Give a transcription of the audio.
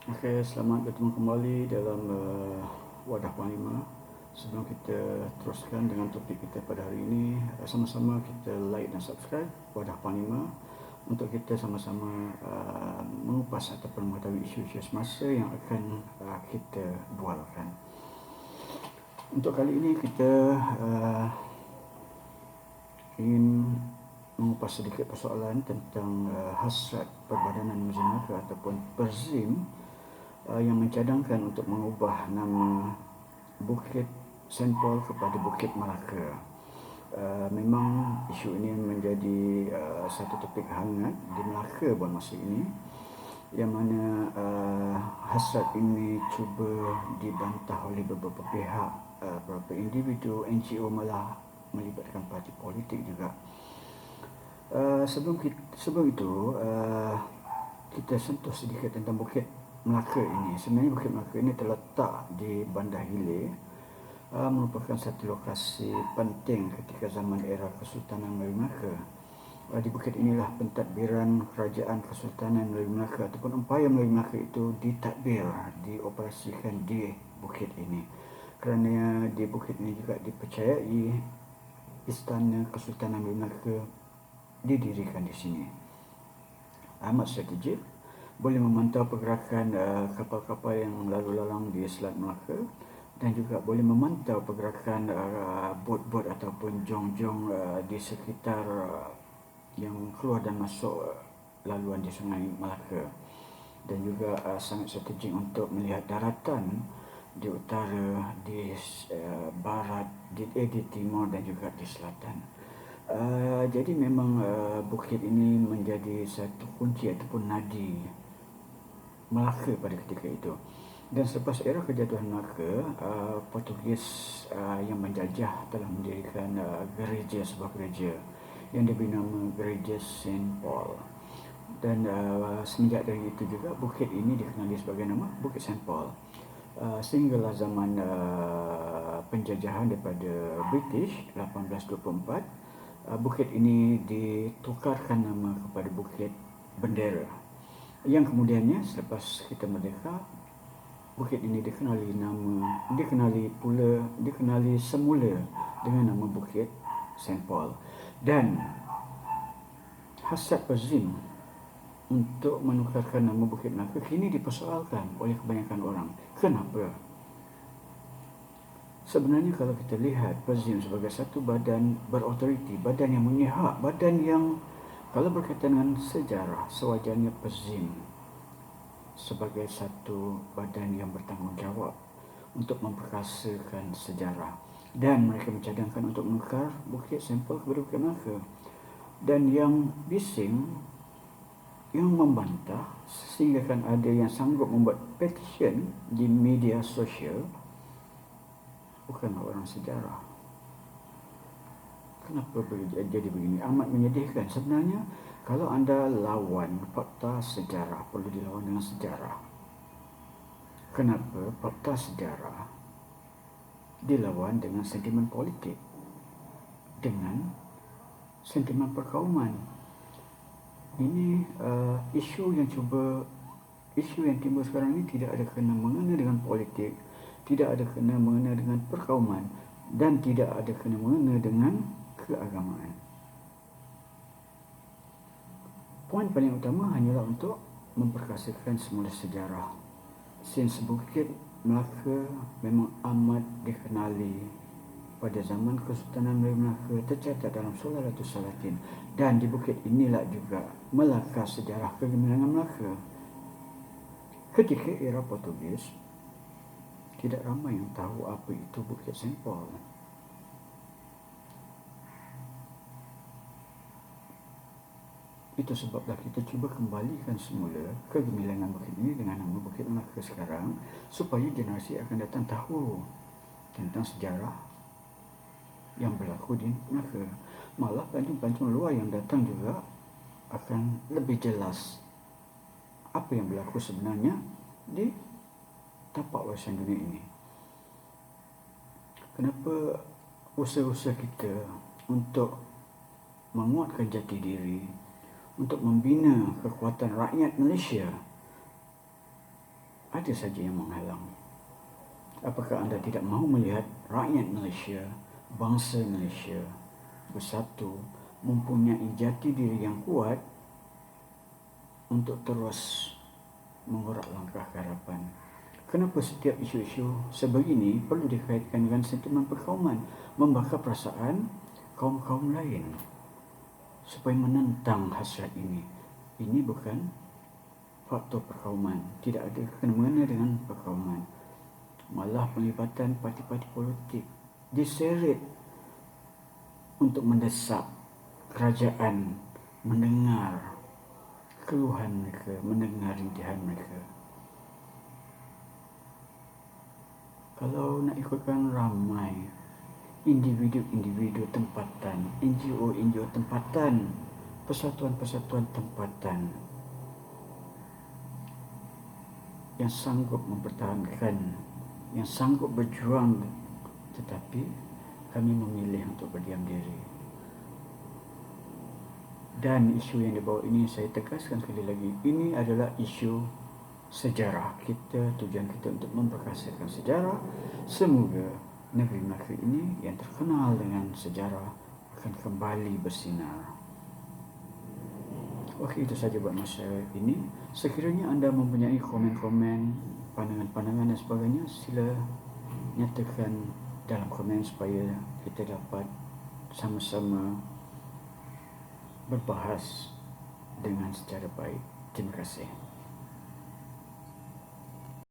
Okey, selamat bertemu kembali dalam Wadah Panglima. Sebelum kita teruskan dengan topik kita pada hari ini, sama-sama kita like dan subscribe Wadah Panglima untuk kita sama-sama mengupas ataupun mengetahui isu-isu semasa yang akan kita bualkan. Untuk kali ini kita ingin mengupas sedikit persoalan tentang hasrat Perbadanan Muzik Melaka ataupun Perzim yang mencadangkan untuk mengubah nama Bukit Saint Paul kepada Bukit Melaka. Memang isu ini menjadi satu topik hangat di Melaka pada masa ini, yang mana hasrat ini cuba dibantah oleh beberapa pihak, beberapa individu, NGO, malah melibatkan parti politik juga. Sebelum itu kita sentuh sedikit tentang Bukit Melaka ini. Sebenarnya Bukit Melaka ini terletak di Bandar Hilir, merupakan satu lokasi penting ketika zaman era Kesultanan Melayu Melaka. Di bukit inilah pentadbiran kerajaan Kesultanan Melayu Melaka ataupun Empayar Melayu Melaka itu ditadbir, dioperasikan di bukit ini. Kerana di bukit ini juga dipercayai Istana Kesultanan Melayu Melaka didirikan di sini. Amat strategik, boleh memantau pergerakan kapal-kapal yang lalu lalang di Selat Melaka dan juga boleh memantau pergerakan bot-bot ataupun jong-jong di sekitar yang keluar dan masuk laluan di Sungai Melaka, dan juga sangat strategik untuk melihat daratan di utara, di barat, di timur dan juga di selatan. Jadi memang bukit ini menjadi satu kunci ataupun nadi Melaka pada ketika itu. Dan selepas era kejatuhan Melaka, Portugis yang menjajah telah mendirikan sebuah gereja yang diberi nama Gereja Saint Paul. Dan semenjak dari itu juga bukit ini dikenali sebagai nama Bukit Saint Paul. Sehinggalah zaman penjajahan daripada British 1824, bukit ini ditukarkan nama kepada Bukit Bendera, yang kemudiannya selepas kita merdeka, bukit ini dikenali semula dengan nama Bukit Saint Paul. Dan hasrat Perzim untuk menukarkan nama Bukit Melaka kini dipersoalkan oleh kebanyakan orang. Kenapa? Sebenarnya kalau kita lihat Perzim sebagai satu badan berautoriti, badan yang memihak, badan yang kalau berkaitan dengan sejarah, sewajarnya Perzim sebagai satu badan yang bertanggungjawab untuk memperkasakan sejarah, dan mereka mencadangkan untuk menukar Bukit Saint Paul kepada Bukit Melaka. Dan yang bising, yang membantah, sehingga kan ada yang sanggup membuat petition di media sosial, bukanlah orang sejarah. Kenapa jadi begini? Amat menyedihkan. Sebenarnya kalau anda lawan fakta sejarah, perlu dilawan dengan sejarah. Kenapa fakta sejarah dilawan dengan sentimen politik, dengan sentimen perkauman? Ini isu yang timbul sekarang ini tidak ada kena mengena dengan politik, tidak ada kena mengena dengan perkauman, dan tidak ada kena mengena dengan keagamaan. Poin paling utama hanyalah untuk memperkasakan semula sejarah. Since Bukit Melaka memang amat dikenali pada zaman Kesultanan Melayu Melaka, tercatat dalam Sularatus Salatin, dan di bukit inilah juga melakar sejarah kegemilangan Melaka. Ketika era Portugis, tidak ramai yang tahu apa itu Bukit Saint Paul. Itu sebablah kita cuba kembalikan semula kegemilangan bukit ini dengan nama Bukit Melaka sekarang, supaya generasi akan datang tahu tentang sejarah yang berlaku di Melaka. Malah pelancong-pelancong luar yang datang juga akan lebih jelas apa yang berlaku sebenarnya di tapak warisan dunia ini. Kenapa usaha-usaha kita untuk menguatkan jati diri, untuk membina kekuatan rakyat Malaysia ada saja yang menghalang. Apakah anda tidak mahu melihat rakyat Malaysia, bangsa Malaysia bersatu, mempunyai jati diri yang kuat untuk terus mengorak langkah ke hadapan? Kenapa setiap isu-isu sebegini perlu dikaitkan dengan sentimen perkauman, membakar perasaan kaum-kaum lain supaya menentang hasrat ini? Ini bukan faktor perkauman, tidak ada kena-mengena dengan perkauman. Malah penglibatan parti-parti politik diseret untuk mendesak kerajaan mendengar keluhan mereka, mendengar rintihan mereka. Kalau nak ikutkan ramai individu-individu tempatan, NGO tempatan, persatuan-persatuan tempatan yang sanggup mempertahankan, yang sanggup berjuang, tetapi kami memilih untuk berdiam diri. Dan isu yang dibawa ini, saya tegaskan sekali lagi, ini adalah isu sejarah kita. Tujuan kita untuk memperkasakan sejarah. Semoga negeri Melaka ini yang terkenal dengan sejarah akan kembali bersinar. Okey, itu saja buat masa ini. Sekiranya anda mempunyai komen-komen, pandangan-pandangan dan sebagainya, sila nyatakan dalam komen supaya kita dapat sama-sama berbahas dengan secara baik. Terima kasih.